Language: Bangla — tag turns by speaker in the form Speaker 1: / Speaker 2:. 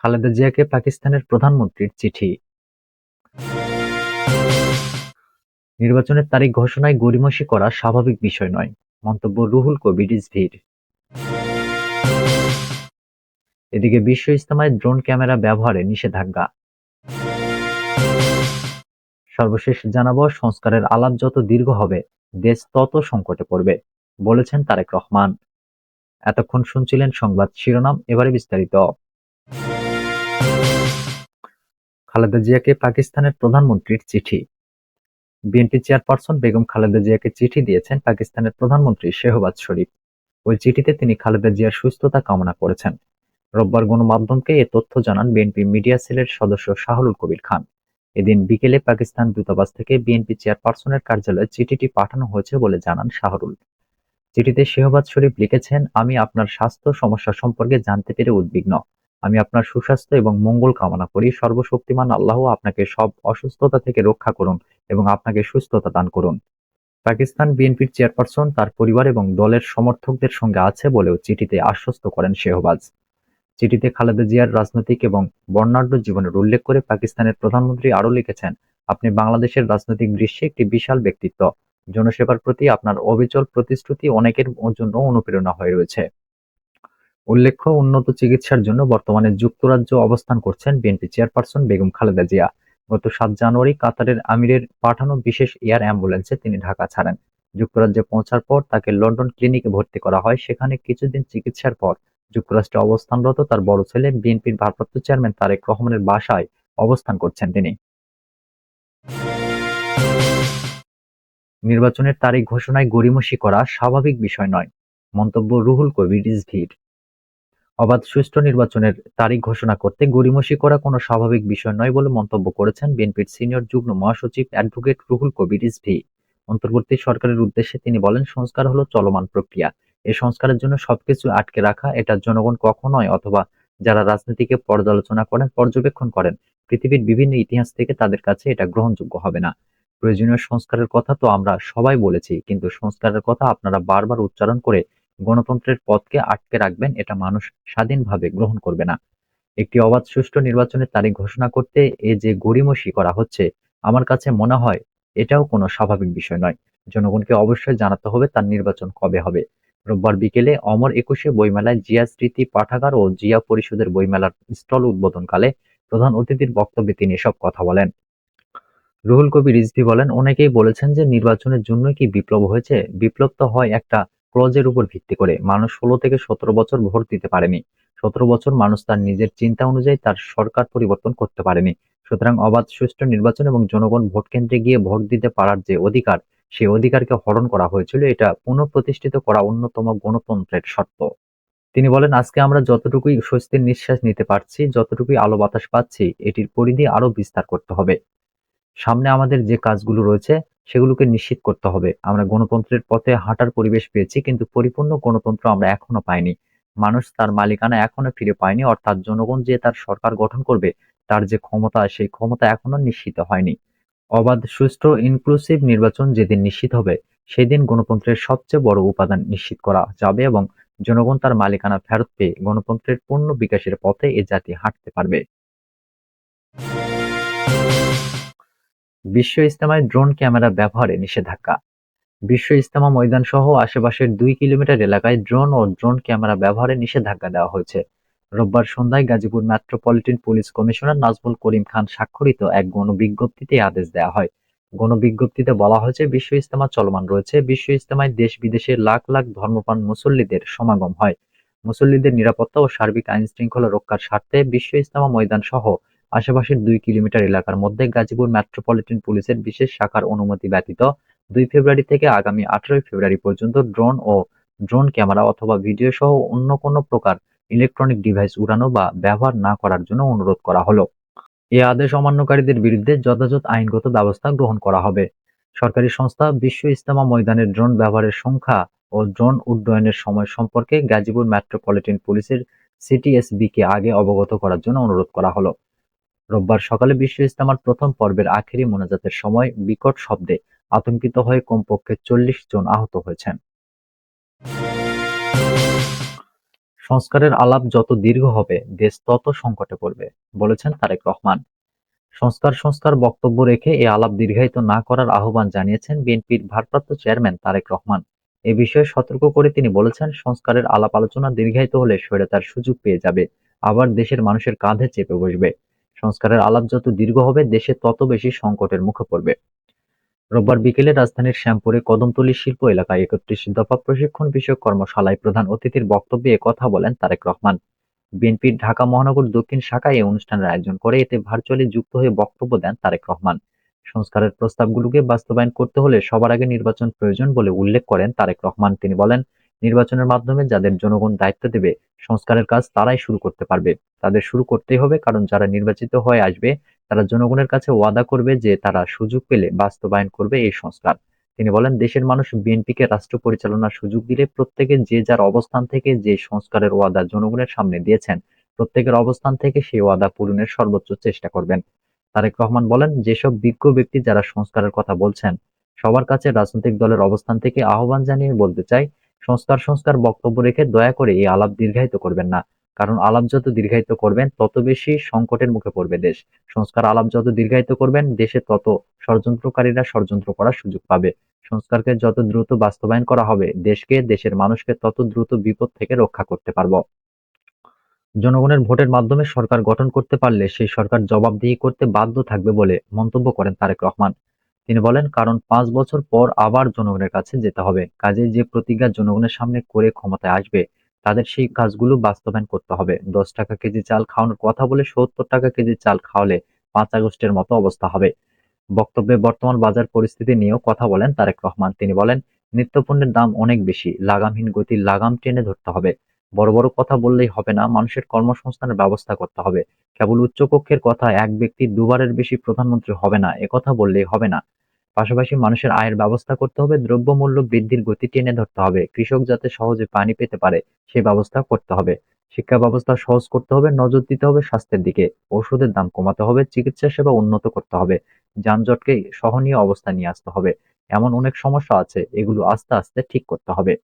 Speaker 1: খালেদা জিয়াকে পাকিস্তানের প্রধানমন্ত্রীর চিঠি। নির্বাচনের তারিখ ঘোষণায় গড়িমসি করা স্বাভাবিক বিষয় নয়, মন্তব্য রুহুল কবির রিজভীর। এদিকে বিশ্ব ইজতেমায় ড্রোন ক্যামেরা ব্যবহারে নিষেধাজ্ঞা। সর্বশেষ জানাবো, সংস্কারের আলাপ যত দীর্ঘ হবে দেশ তত সংকটে পড়বে, বলেছেন তারেক রহমান। এতক্ষণ শুনছিলেন সংবাদ শিরোনাম, এবারে বিস্তারিত। খালেদা জিয়াকে পাকিস্তানের প্রধানমন্ত্রীর চিঠি। বিএনপি চেয়ারপারসন বেগম খালেদা জিয়াকে চিঠি দিয়েছেন পাকিস্তানের প্রধানমন্ত্রী শেহবাজ শরীফ। ওই চিঠিতে তিনি খালেদা জিয়ার সুস্থতা কামনা করেছেন। রোববার গণমাধ্যমকে এ তথ্য জানান বিএনপি মিডিয়া সেলের সদস্য শাহরুল কবির খান। এদিন বিকেলে পাকিস্তান দূতাবাস থেকে বিএনপি চেয়ারপারসনের কার্যালয়ে চিঠিটি পাঠানো হয়েছে বলে জানান শাহরুল। চিঠিতে শেহবাজ শরীফ লিখেছেন, আমি আপনার স্বাস্থ্য সমস্যা সম্পর্কে জানতে পেরে উদ্বিগ্ন। আমি আপনার সুস্বাস্থ্য এবং মঙ্গল কামনা করি। সর্বশক্তিমান আল্লাহ আপনাকে সব অসুস্থতা থেকে রক্ষা করুন এবং আপনাকে সুস্থতা দান করুন। পাকিস্তান বিএনপির চেয়ারপারসন তার পরিবার এবং দলের সমর্থকদের সঙ্গে আছে বলেও চিঠিতে আশ্বস্ত করেন শেহবাজ। চিঠিতে খালেদা জিয়ার রাজনৈতিক এবং বর্ণাঢ্য জীবনের উল্লেখ করে পাকিস্তানের প্রধানমন্ত্রী আরও লিখেছেন, আপনি বাংলাদেশের রাজনৈতিক দৃশ্যে একটি বিশাল ব্যক্তিত্ব। জনসেবার প্রতি আপনার অবিচল প্রতিশ্রুতি অনেকের জন্য অনুপ্রেরণা হয়ে রয়েছে। উল্লেখ্য, উন্নত চিকিৎসার জন্য বর্তমানে যুক্তরাজ্য অবস্থান করছেন বিএনপি চেয়ারপারসন বেগম খালেদা জিয়া। গত ৭ জানুয়ারি কাতারের আমিরের পাঠানো বিশেষ এয়ার অ্যাম্বুলেন্সে তিনি ঢাকা ছাড়েন। যুক্তরাজ্যে পৌঁছার পর তাকে লন্ডন ক্লিনিকে ভর্তি করা হয়। সেখানে কিছুদিন চিকিৎসার পর যুক্তরাষ্ট্রে অবস্থানরত তার বড় ছেলে বিএনপির ভারপ্রাপ্ত চেয়ারম্যান তারেক রহমানের বাসায় অবস্থান করছেন তিনি। নির্বাচনের তারিখ ঘোষণায় গড়িমসি করা স্বাভাবিক বিষয় নয়, মন্তব্য রুহুল কবির রিজভীর। অবাধ সুষ্ঠু নির্বাচনের তারিখ ঘোষণা করতে গড়িমসি করা কোনো স্বাভাবিক বিষয় নয় বলে মন্তব্য করেছেন বিএনপির সিনিয়র যুগ্ম মহাসচিব অ্যাডভোকেট রুহুল কবির রিজভী। অন্তর্বর্তী সরকারের উদ্দেশ্যে তিনি বলেন, সংস্কার হলো চলমান প্রক্রিয়া। এই সংস্কারের জন্য সবকিছু আটকে রাখা, এটা জনগণ কখনোই অথবা যারা রাজনীতিকে পর্যালোচনা করেন, পর্যবেক্ষণ করেন, পৃথিবীর বিভিন্ন ইতিহাস থেকে তাদের কাছে এটা গ্রহণযোগ্য হবে না। প্রয়োজনীয় সংস্কারের কথা তো আমরা সবাই বলেছি, কিন্তু সংস্কারের কথা আপনারা বারবার উচ্চারণ করে গণতন্ত্রের পথকে আটকে রাখবেন, এটা মানুষ স্বাধীনভাবে গ্রহণ করবে না। একটি অবাধ সুষ্ঠু নির্বাচনের তারিখ ঘোষণা করতে এ যে গড়িমসি করা হচ্ছে, আমার কাছে মনে হয় এটাও কোনো স্বাভাবিক বিষয় নয়। জনগণকে অবশ্যই জানাতে হবে তার নির্বাচন কবে হবে। রোববার বিকেলে অমর একুশে বইমেলায় জিয়া স্মৃতি পাঠাগার ও জিয়া পরিষদের বইমেলার স্টল উদ্বোধনকালে প্রধান অতিথির বক্তব্যে তিনি এসব কথা বলেন। রুহুল কবির রিজভী বলেন, অনেকেই বলেছেন যে নির্বাচনের জন্যই কি বিপ্লব হয়েছে? বিপ্লব তো হয় একটা ক্লজের উপর ভিত্তি করে। মানুষ ১৬ থেকে ১৭ বছর ভোট দিতে পারেনি। ১৭ বছর মানুষ তার নিজের চিন্তা অনুযায়ী তার সরকার পরিবর্তন করতে পারেনি। সুতরাং অবাধ সুষ্ঠু নির্বাচন এবং জনগণ ভোটকেন্দ্রে গিয়ে ভোট দিতে পারার যে অধিকার, সেই অধিকারকে হরণ করা হয়েছিল। এটা পুনঃপ্রতিষ্ঠিত করা অন্যতম গণতন্ত্রের শর্ত। তিনি বলেন, আজকে আমরা যতটুকুই স্বস্তির নিঃশ্বাস নিতে পারছি, যতটুকুই আলো বাতাস পাচ্ছি, এটির পরিধি আরও বিস্তার করতে হবে। সামনে আমাদের যে কাজগুলো রয়েছে সেগুলোকে নিশ্চিত করতে হবে। আমরা গণতন্ত্রের পথে হাঁটার পরিবেশ পেয়েছি, কিন্তু পরিপূর্ণ গণতন্ত্র আমরা এখনো পাইনি। মানুষ তার মালিকানা এখনো ফিরে পায়নি, অর্থাৎ জনগণ যে তার সরকার গঠন করবে তার যে ক্ষমতা, সেই ক্ষমতা এখনো নিশ্চিত হয়নি। অবাধ, সুষ্ঠু, ইনক্লুসিভ নির্বাচন যেদিন নিশ্চিত হবে, সেদিন গণতন্ত্রের সবচেয়ে বড় উপাদান নিশ্চিত করা যাবে এবং জনগণ তার মালিকানা ফেরত পেয়ে গণতন্ত্রের পূর্ণ বিকাশের পথে এ জাতি হাঁটতে পারবে। বিশ্ব ইজতেমায় ড্রোন ক্যামেরা ব্যবহারে নিষেধাজ্ঞা। বিশ্ব ইজতেমা ময়দানসহ আশেপাশের ২ কিলোমিটার এলাকায় ড্রোন ও ড্রোন ক্যামেরা ব্যবহারে নিষেধাজ্ঞা দেওয়া হয়েছে। রোববার সন্ধ্যায় Gazipur metropolitan police commissioner Nazmul Karim Khan স্বাক্ষরিত এক গণবিজ্ঞপ্তিতে এই আদেশ দেওয়া হয়। গণবিজ্ঞপ্তিতে বলা হয়েছে, বিশ্ব ইজতেমা চলমান রয়েছে। বিশ্ব ইজতেমায় দেশ-বিদেশের লাখ লাখ ধর্মপ্রাণ মুসল্লিদের সমাগম হয়। মুসল্লিদের নিরাপত্তা ও সার্বিক আইনশৃঙ্খলা রক্ষার স্বার্থে বিশ্ব ইজতেমা ময়দানসহ আশেপাশের ২ কিলোমিটার এলাকার মধ্যে গাজীপুর মেট্রোপলিটন পুলিশের বিশেষ শাখার অনুমতি ব্যতীত ২ ফেব্রুয়ারি থেকে আগামী ১৮ ফেব্রুয়ারি পর্যন্ত ড্রোন ও ড্রোন ক্যামেরা অথবা ভিডিও সহ অন্য কোনো প্রকার ইলেকট্রনিক ডিভাইস উড়ানো বা ব্যবহার না করার জন্য অনুরোধ করা হলো। এ আদেশ অমান্যকারীদের বিরুদ্ধে যথাযথ আইনগত ব্যবস্থা গ্রহণ করা হবে। সরকারি সংস্থা বিশ্ব ইজতেমা ময়দানে ড্রোন ব্যবহারের সংখ্যা ও ড্রোন উড্ডয়নের সময় সম্পর্কে গাজীপুর মেট্রোপলিটন পুলিশের সিটিএসবি-কে আগে অবগত করার জন্য অনুরোধ করা হলো। রোববার সকালে বিশ্ব ইজতেমার প্রথম পর্বের আখেরি মোনাজাতের সময় বিকট শব্দে আতঙ্কিত হয়ে কমপক্ষে ৪০ জন আহত হয়েছেন। সংস্কারের আলাপ যত দীর্ঘ হবে দেশ তত সংকটে পড়বে, বলেছেন তারেক রহমান। সংস্কার বক্তব্য রেখে এ আলাপ দীর্ঘায়িত না করার আহ্বান জানিয়েছেন বিএনপির ভারপ্রাপ্ত চেয়ারম্যান তারেক রহমান। এ বিষয়ে সতর্ক করে তিনি বলেছেন, সংস্কারের আলাপ আলোচনা দীর্ঘায়িত হলে স্বৈরাচার সুযোগ পেয়ে যাবে, আবার দেশের মানুষের কাঁধে চেপে বসবে। সংস্কারের আলাপ যত দীর্ঘ হবে দেশে তত বেশি সংকটের মুখে পড়বে। রোববার বিকেলে রাজধানীর শ্যামপুরে কদমতলী শিল্প এলাকায় ৩১ দফা প্রশিক্ষণ বিষয়ক কর্মশালায় প্রধান অতিথির বক্তব্যে এ কথা বলেন তারেক রহমান। বিএনপির ঢাকা মহানগর দক্ষিণ শাখায় এই অনুষ্ঠানের আয়োজন করে, এতে ভার্চুয়ালি যুক্ত হয়ে বক্তব্য দেন তারেক রহমান। সংস্কারের প্রস্তাবগুলোকে বাস্তবায়ন করতে হলে সবার আগে নির্বাচন প্রয়োজন বলে উল্লেখ করেন তারেক রহমান। তিনি বলেন, নির্বাচনের মাধ্যমে যাদের জনগণ দায়িত্ব দেবে, সংস্কারের কাজ তারাই শুরু করতে পারবে। তাদের শুরু করতেই হবে, কারণ যারা নির্বাচিত হয়ে আসবে তারা জনগণের কাছে ওয়াদা করবে যে তারা সুযোগ পেলে বাস্তবায়ন করবে এই সংস্কার। তিনি বলেন, দেশের মানুষ বিএনপিকে রাষ্ট্র পরিচালনার সুযোগ দিলে প্রত্যেকে যে যার অবস্থান থেকে যে সংস্কারের ওয়াদা জনগণের সামনে দিয়েছেন, প্রত্যেকের অবস্থান থেকে সেই ওয়াদা পূরণের সর্বোচ্চ চেষ্টা করবেন। তারেক রহমান বলেন, যেসব বিজ্ঞ ব্যক্তি যারা সংস্কারের কথা বলছেন, সবার কাছে রাজনৈতিক দলের অবস্থান থেকে আহ্বান জানিয়ে বলতে চাই, সংস্কার বক্তব্য রেখে দয়া করে এই আলাপ দীর্ঘায়িত করবেন না। কারণ আলাপ যত দীর্ঘায়িত করবেন তত বেশি সংকটের মুখে পড়বে দেশ। সংস্কার আলাপ যত দীর্ঘায়িত করবেন দেশে তত ষড়যন্ত্রকারীরা ষড়যন্ত্র করার সুযোগ পাবে। সংস্কারকে যত দ্রুত বাস্তবায়ন করা হবে, দেশকে, দেশের মানুষকে তত দ্রুত বিপদ থেকে রক্ষা করতে পারব। জনগণের ভোটের মাধ্যমে সরকার গঠন করতে পারলে সেই সরকার জবাবদিহি করতে বাধ্য থাকবে বলে মন্তব্য করেন তারেক রহমান। তিনি বলেন, কারণ ৫ বছর পর আবার জনগণের কাছে যেতে হবে। কাজেই যে প্রতিজ্ঞা জনগণের সামনে করে ক্ষমতায় আসবে, তাদের সেই কাজগুলো বাস্তবায়ন করতে হবে। ১০ টাকা কেজি চাল খাওয়ানোর কথা বলে ৭০ টাকা কেজি চাল খাওয়ালে ৫ আগস্টের মতো অবস্থা হবে। বক্তব্যে বর্তমান বাজার পরিস্থিতি নিয়েও কথা বলেন তারেক রহমান। তিনি বলেন, নিত্যপণ্যের দাম অনেক বেশি, লাগামহীন গতির লাগাম টেনে ধরতে হবে। বড় বড় কথা বললেই হবে না, মানুষের কর্মসংস্থানের ব্যবস্থা করতে হবে। কেবল উচ্চকক্ষের কথা, এক ব্যক্তি দুবারের বেশি প্রধানমন্ত্রী হবে না, একথা বললেই হবে না। পাশাপাশি মানুষের আয়ের ব্যবস্থা করতে হবে, দ্রব্যমূল্য বৃদ্ধির গতি টেনে ধরতে হবে, কৃষক যাতে সহজে পানি পেতে পারে সে ব্যবস্থা করতে হবে। শিক্ষা ব্যবস্থা সহজ করতে হবে, নজর দিতে হবে স্বাস্থ্যের দিকে, ওষুধের দাম কমাতে হবে, চিকিৎসা সেবা উন্নত করতে হবে, যানজটকে সহনীয় অবস্থা নিয়ে আসতে হবে। এমন অনেক সমস্যা আছে, এগুলো আস্তে আস্তে ঠিক করতে হবে।